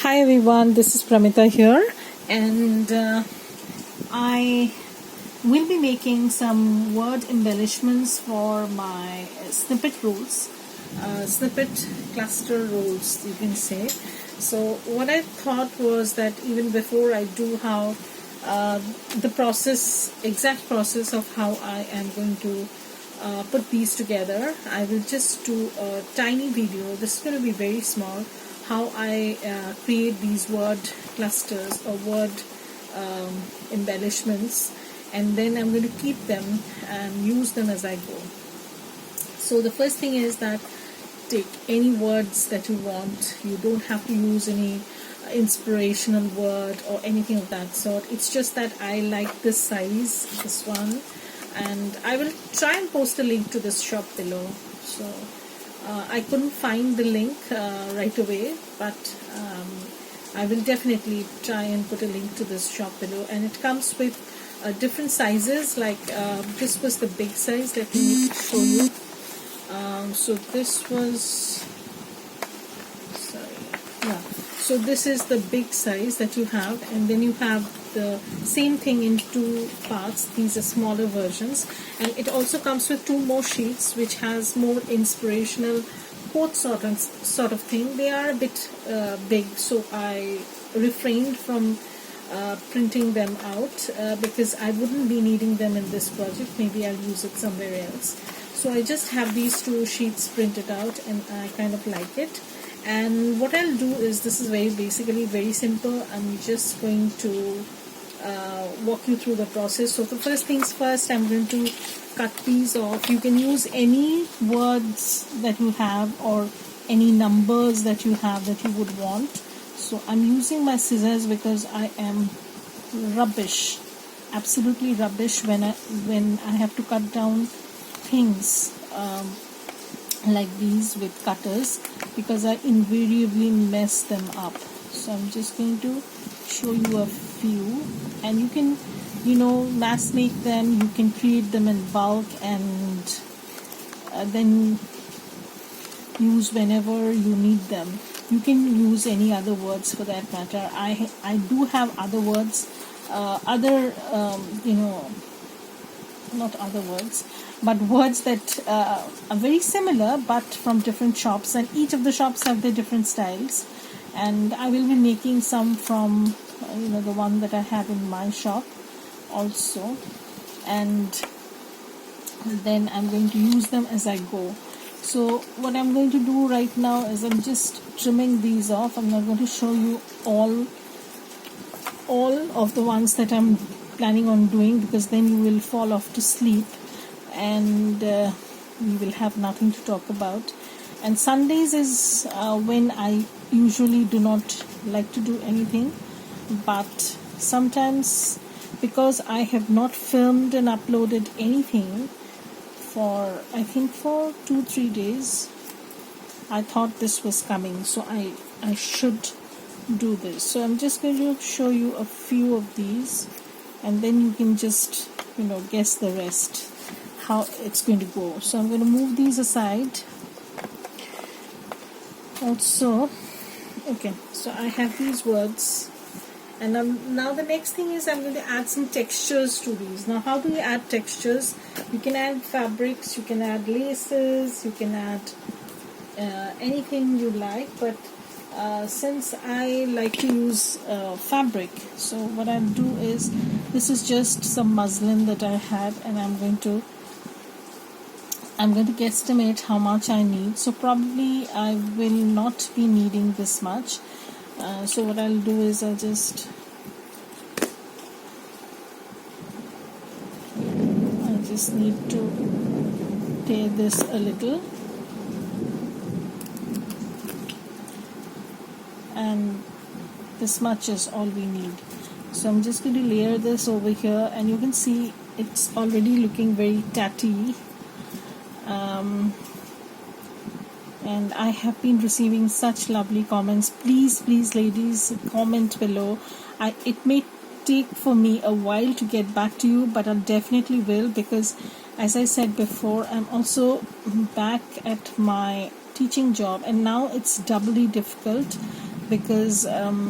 Hi everyone, this is Pramita here, and I will be making some word embellishments for my snippet rules, snippet cluster rules, you can say. So what I thought was that even before I do how the exact process of how I am going to put these together, I will just do a tiny video. This is going to be very small, how I create these word clusters or word embellishments, and then I'm going to keep them and use them as I go. So the first thing is that take any words that you want. You don't have to use any inspirational word or anything of that sort. It's just that I like this size, this one, and I will try and post a link to this shop below. So I couldn't find the link right away, but I will definitely try and put a link to this shop below. And it comes with different sizes, like this was the big size. Let me show you. So this was, so this is the big size that you have, and then you have the same thing in two parts. These are smaller versions, and it also comes with two more sheets which has more inspirational quote sort of thing. They are a bit big, so I refrained from printing them out because I wouldn't be needing them in this project. Maybe I'll use it somewhere else. So I just have these two sheets printed out, and I kind of like it. And what I'll do is, this is basically very simple. I'm just going to walk you through the process. So the first things first, I'm going to cut these off. You can use any words that you have or any numbers that you have that you would want. So I'm using my scissors because I am rubbish, absolutely rubbish when I have to cut down things like these with cutters, because I invariably mess them up. So I'm just going to show you a few, and you can, mass make them. You can create them in bulk and then use whenever you need them. You can use any other words for that matter. I do have other words, not other words, but words that are very similar but from different shops, and each of the shops have their different styles. And I will be making some from the one that I have in my shop also, and then I'm going to use them as I go. So what I'm going to do right now is I'm just trimming these off. I'm not going to show you all of the ones that I'm planning on doing, because then you will fall off to sleep and we will have nothing to talk about. And Sundays is when I usually do not like to do anything, but sometimes, because I have not filmed and uploaded anything for, I think, for 2-3 days, I thought this was coming, so I should do this. So I'm just going to show you a few of these, and then you can just guess the rest, how it's going to go. So I'm going to move these aside also. Okay, so I have these words, and now the next thing is I'm going to add some textures to these. Now, how do you add textures? You can add fabrics, you can add laces, you can add anything you like, but since I like to use fabric, so what I'll do is, this is just some muslin that I had, and I'm going to guesstimate how much I need. So probably I will not be needing this much. So what I'll do is I just need to tear this a little, and this much is all we need. So I'm just going to layer this over here, and you can see it's already looking very tatty. And I have been receiving such lovely comments. Please ladies, comment below. It may take for me a while to get back to you, but I definitely will, because as I said before, I'm also back at my teaching job, and now it's doubly difficult because I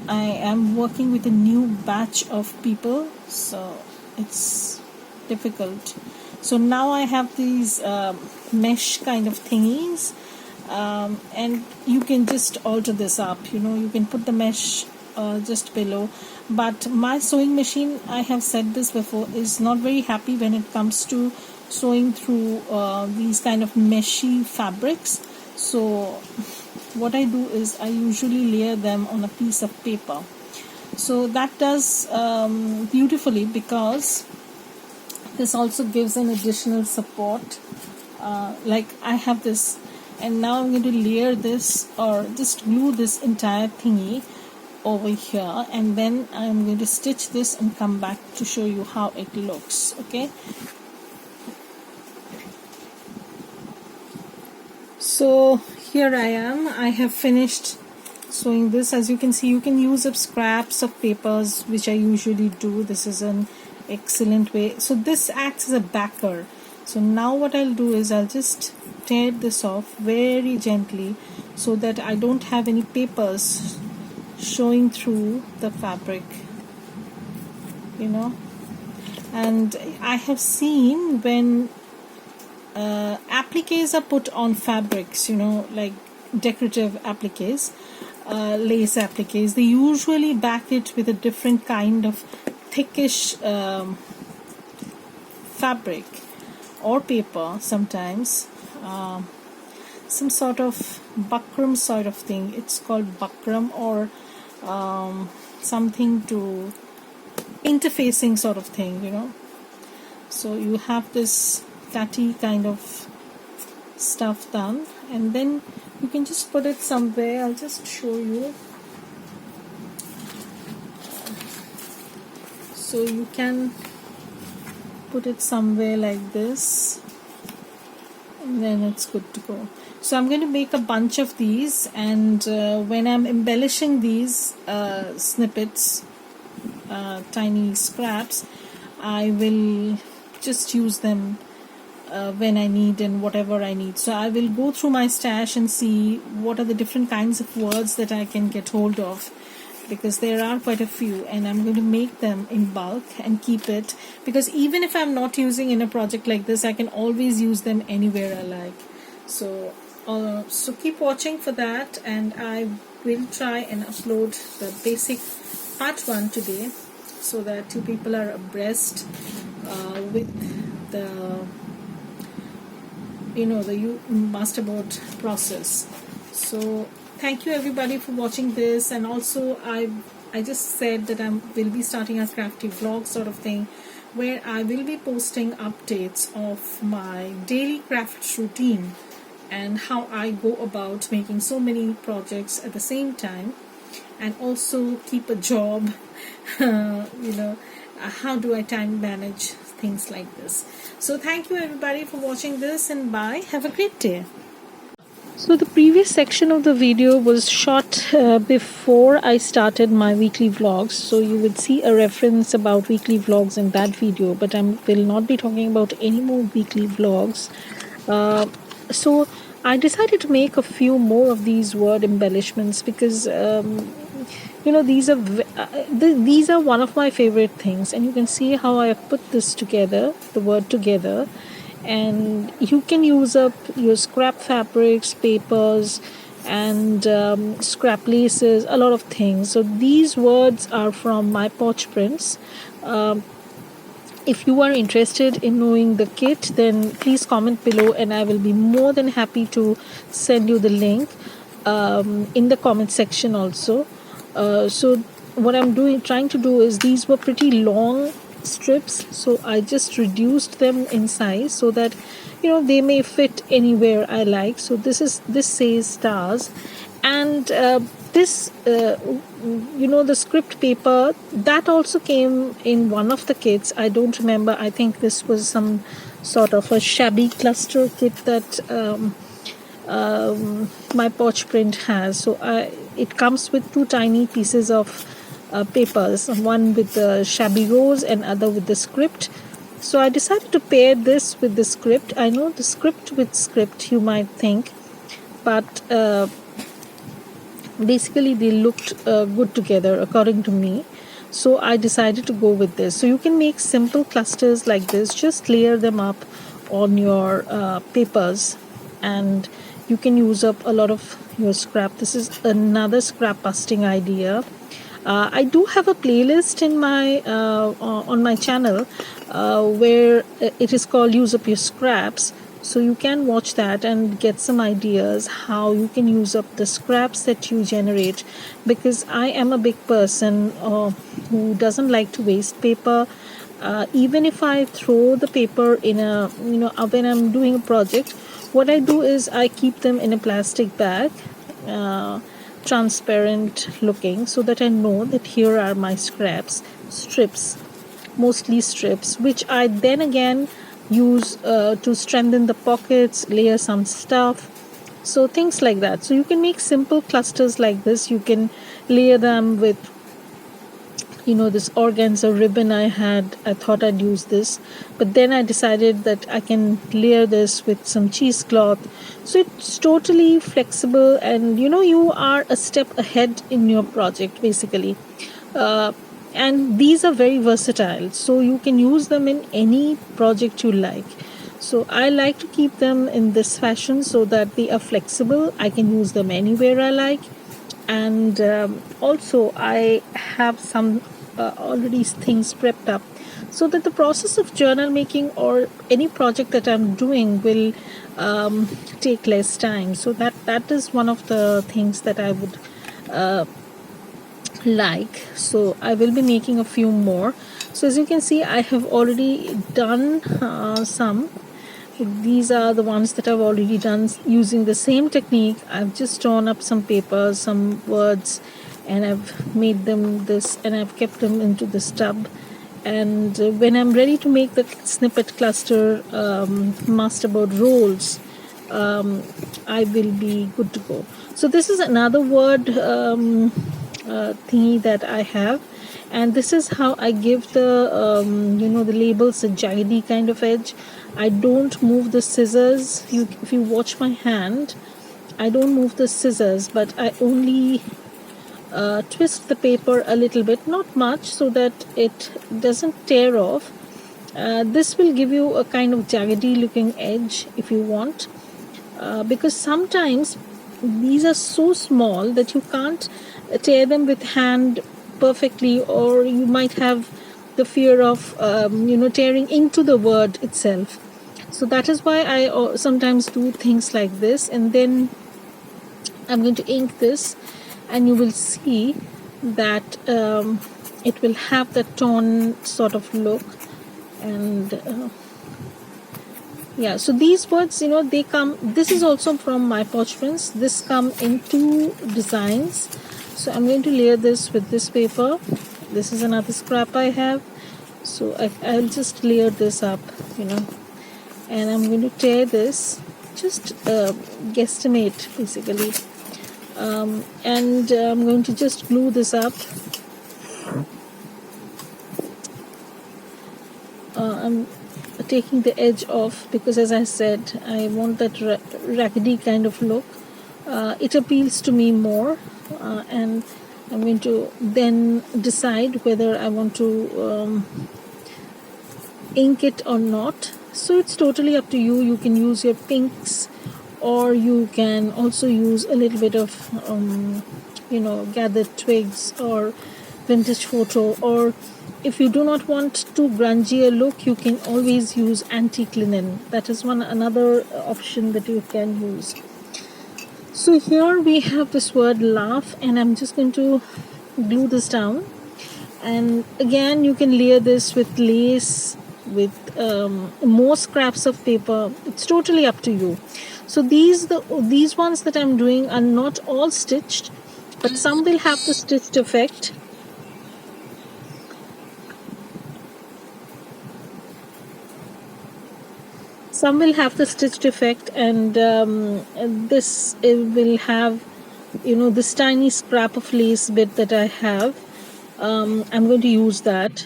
am working with a new batch of people, so it's difficult. So now I have these mesh kind of thingies, and you can just alter this up. You can put the mesh just below. But my sewing machine, I have said this before, is not very happy when it comes to sewing through these kind of meshy fabrics. So what I do is I usually layer them on a piece of paper. So that does beautifully, because this also gives an additional support. Like I have this, and now I'm going to layer this, or just glue this entire thingy over here, and then I'm going to stitch this and come back to show you how it looks. Okay, so here I am. I have finished sewing this. As you can see, you can use up scraps of papers, which I usually do. This is an excellent way. So this acts as a backer. So now what I'll do is I'll just tear this off very gently, so that I don't have any papers showing through the fabric, and I have seen when appliques are put on fabrics, like decorative appliques, lace appliques, they usually back it with a different kind of thickish fabric or paper, sometimes some sort of buckram sort of thing. It's called buckram, or something to interfacing sort of thing, so you have this tatty kind of stuff done, and then you can just put it somewhere. I'll just show you. So you can put it somewhere like this, and then it's good to go. So I'm going to make a bunch of these, and when I'm embellishing these snippets, tiny scraps, I will just use them when I need and whatever I need. So I will go through my stash and see what are the different kinds of words that I can get hold of, because there are quite a few, and I'm going to make them in bulk and keep it, because even if I'm not using in a project like this, I can always use them anywhere I like. So keep watching for that, and I will try and upload the basic part 1 today, so that you people are abreast with the the masterboard process. So thank you everybody for watching this, and also I just said that I will be starting a crafty vlog sort of thing, where I will be posting updates of my daily craft routine and how I go about making so many projects at the same time, and also keep a job. How do I time manage things like this? So thank you everybody for watching this, and bye. Have a great day. So the previous section of the video was shot before I started my weekly vlogs, so you would see a reference about weekly vlogs in that video, but I will not be talking about any more weekly vlogs. So I decided to make a few more of these word embellishments, because these are one of my favorite things, and you can see how I have put this together, the word together. And you can use up your scrap fabrics, papers, and scrap laces, a lot of things. So these words are from my Poch prints. If you are interested in knowing the kit, then please comment below, and I will be more than happy to send you the link in the comment section also. So what I'm trying to do is, these were pretty long strips, so I just reduced them in size so that they may fit anywhere I like. So this says stars, and this the script paper that also came in one of the kits. I don't remember, I think this was some sort of a shabby cluster kit that my Poch print has. So it comes with 2 tiny pieces of papers, one with the shabby rose and other with the script. So I decided to pair this with the script. I know the script with script, you might think, but basically they looked good together according to me. So I decided to go with this. So you can make simple clusters like this, just layer them up on your papers, and you can use up a lot of your scrap. This is another scrap busting idea. I do have a playlist in my on my channel where it is called Use Up Your Scraps. So you can watch that and get some ideas how you can use up the scraps that you generate, because I am a big person who doesn't like to waste paper. Even if I throw the paper in a, when I'm doing a project, what I do is I keep them in a plastic bag, transparent looking, so that I know that here are my strips, mostly strips, which I then again use to strengthen the pockets, layer some stuff, so things like that. So you can make simple clusters like this. You can layer them with this organza ribbon I thought I'd use this, but then I decided that I can layer this with some cheesecloth. So it's totally flexible, and you are a step ahead in your project basically. And these are very versatile, so you can use them in any project you like. So I like to keep them in this fashion so that they are flexible. I can use them anywhere I like. And also I have some already things prepped up, so that the process of journal making or any project that I'm doing will take less time. So that is one of the things that I would like. So I will be making a few more. So as you can see, I have already done some. These are the ones that I've already done using the same technique. I've just torn up some papers, some words, and I've made them this, and I've kept them into the stub. And when I'm ready to make the snippet cluster masterboard rolls, I will be good to go. So this is another word thingy that I have, and this is how I give the the labels a jaggedy kind of edge. I don't move the scissors. If you watch my hand, I don't move the scissors, but I only twist the paper a little bit, not much, so that it doesn't tear off. This will give you a kind of jaggedy looking edge if you want, because sometimes these are so small that you can't tear them with hand perfectly, or you might have the fear of tearing into the word itself. So that is why I sometimes do things like this. And then I'm going to ink this, and you will see that it will have the torn sort of look. And yeah, so these words, they come, this is also from my parchments. This come in two designs. So I'm going to layer this with this paper. This is another scrap I have, so I'll just layer this up, and I'm going to tear this, just guesstimate basically, and I'm going to just glue this up. I'm taking the edge off because, as I said, I want that raggedy kind of look. It appeals to me more, and I'm going to then decide whether I want to ink it or not. So it's totally up to you. You can use your pinks, or you can also use a little bit of gathered twigs or vintage photo, or if you do not want too grungy a look, you can always use antique linen. That is another option that you can use. So here we have this word laugh, and I'm just going to glue this down. And again, you can layer this with lace, with more scraps of paper. It's totally up to you. So these ones that I'm doing are not all stitched, but some will have the stitched effect. Some will have the stitched effect, and this will have, this tiny scrap of lace bit that I have. I'm going to use that.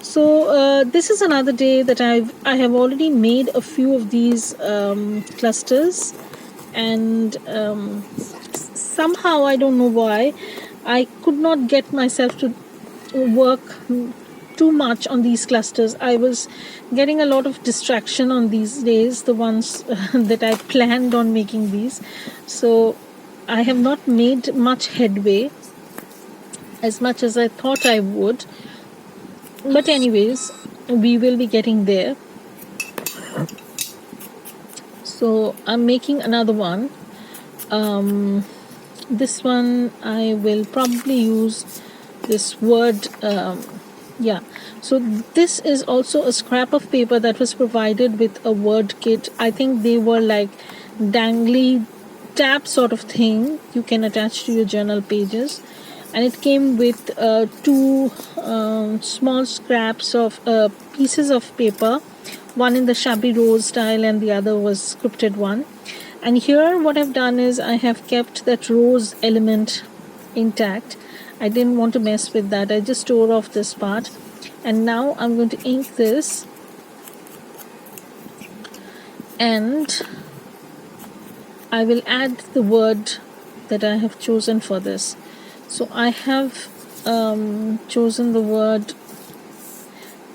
So this is another day that I have already made a few of these clusters, and somehow, I don't know why, I could not get myself to work too much on these clusters. I was getting a lot of distraction on these days, the ones that I planned on making these. So I have not made much headway as much as I thought I would. But anyways, we will be getting there. So I'm making another one. This one I will probably use this word. Yeah, so this is also a scrap of paper that was provided with a word kit. I think they were like dangly tab sort of thing you can attach to your journal pages, and it came with two small scraps of pieces of paper, one in the shabby rose style and the other was scripted one. And here what I've done is I have kept that rose element intact. I didn't want to mess with that. I just tore off this part, and now I'm going to ink this, and I will add the word that I have chosen for this. So I have chosen the word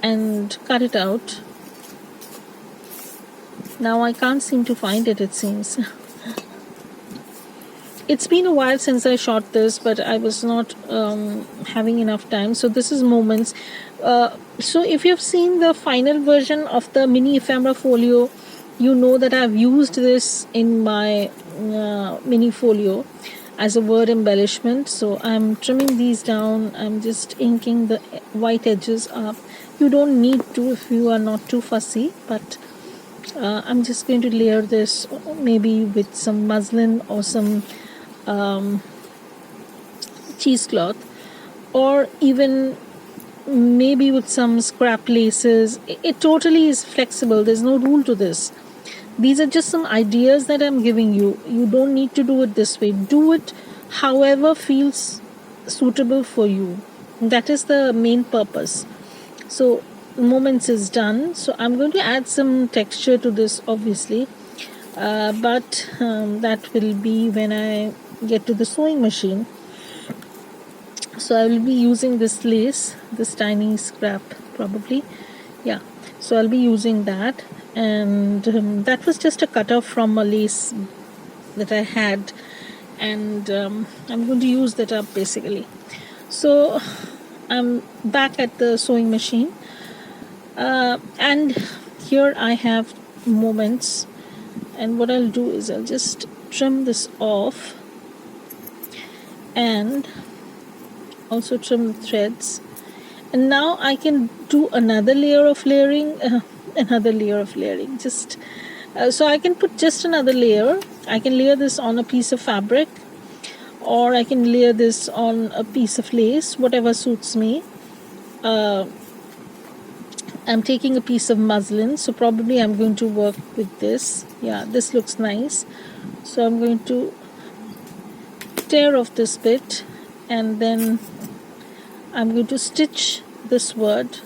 and cut it out. Now I can't seem to find it, it seems. It's been a while since I shot this, but I was not having enough time. So this is Moments. So if you've seen the final version of the mini ephemera folio, you know that I've used this in my mini folio as a word embellishment. So I'm trimming these down. I'm just inking the white edges up. You don't need to if you are not too fussy, but I'm just going to layer this maybe with some muslin or some cheesecloth, or even maybe with some scrap laces. It totally is flexible. There's no rule to this. These are just some ideas that I'm giving you. You don't need to do it this way. Do it however feels suitable for you. That is the main purpose. So Moments is done. So I'm going to add some texture to this, obviously, but that will be when I get to the sewing machine. So I will be using this lace, this tiny scrap probably. Yeah, so I'll be using that, and that was just a cutoff from a lace that I had, and I'm going to use that up basically. So I'm back at the sewing machine, and here I have Moments, and what I'll do is I'll just trim this off and also trim the threads, and now I can do another layer of layering, just so I can put just another layer. I can layer this on a piece of fabric, or I can layer this on a piece of lace, whatever suits me. I'm taking a piece of muslin, so probably I'm going to work with this. Yeah, this looks nice. So I'm going to tear off this bit, and then I'm going to stitch this word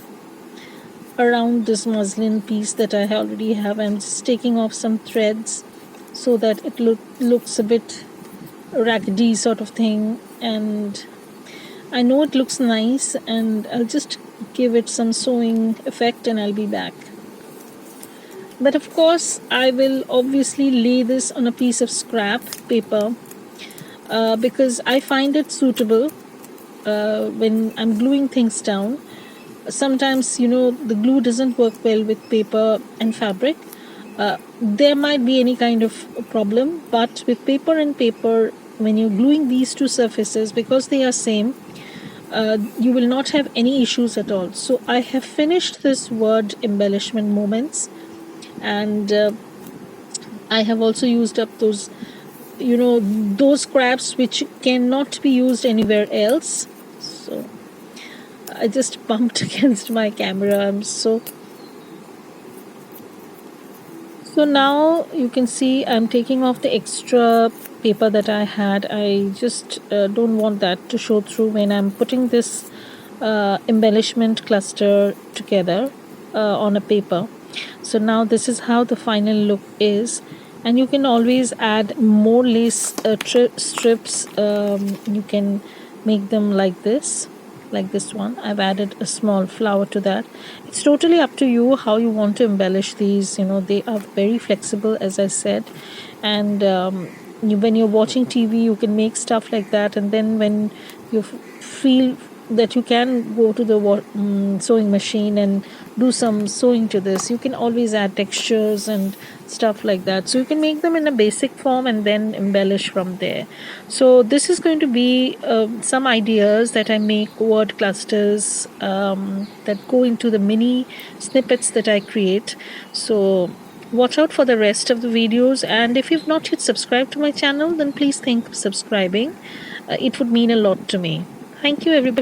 around this muslin piece that I already have. I'm just taking off some threads so that it looks a bit raggedy sort of thing, and I know it looks nice, and I'll just give it some sewing effect and I'll be back. But of course I will obviously lay this on a piece of scrap paper because I find it suitable when I'm gluing things down. Sometimes, the glue doesn't work well with paper and fabric. There might be any kind of problem, but with paper and paper, when you're gluing these two surfaces, because they are same, you will not have any issues at all. So I have finished this word embellishment Moments, and I have also used up those those scraps which cannot be used anywhere else. So I just bumped against my camera. So now you can see I'm taking off the extra paper that I had. I just don't want that to show through when I'm putting this embellishment cluster together on a paper. So now this is how the final look is, and you can always add more lace strips. You can make them like this one. I've added a small flower to that. It's totally up to you how you want to embellish these. You know, they are very flexible, as I said, and when you're watching TV, you can make stuff like that, and then when you feel that you can go to the sewing machine and do some sewing to this, you can always add textures and stuff like that. So you can make them in a basic form and then embellish from there. So this is going to be some ideas that I make, word clusters that go into the mini snippets that I create. So watch out for the rest of the videos, and if you've not yet subscribed to my channel, then please think of subscribing. It would mean a lot to me. Thank you, everybody.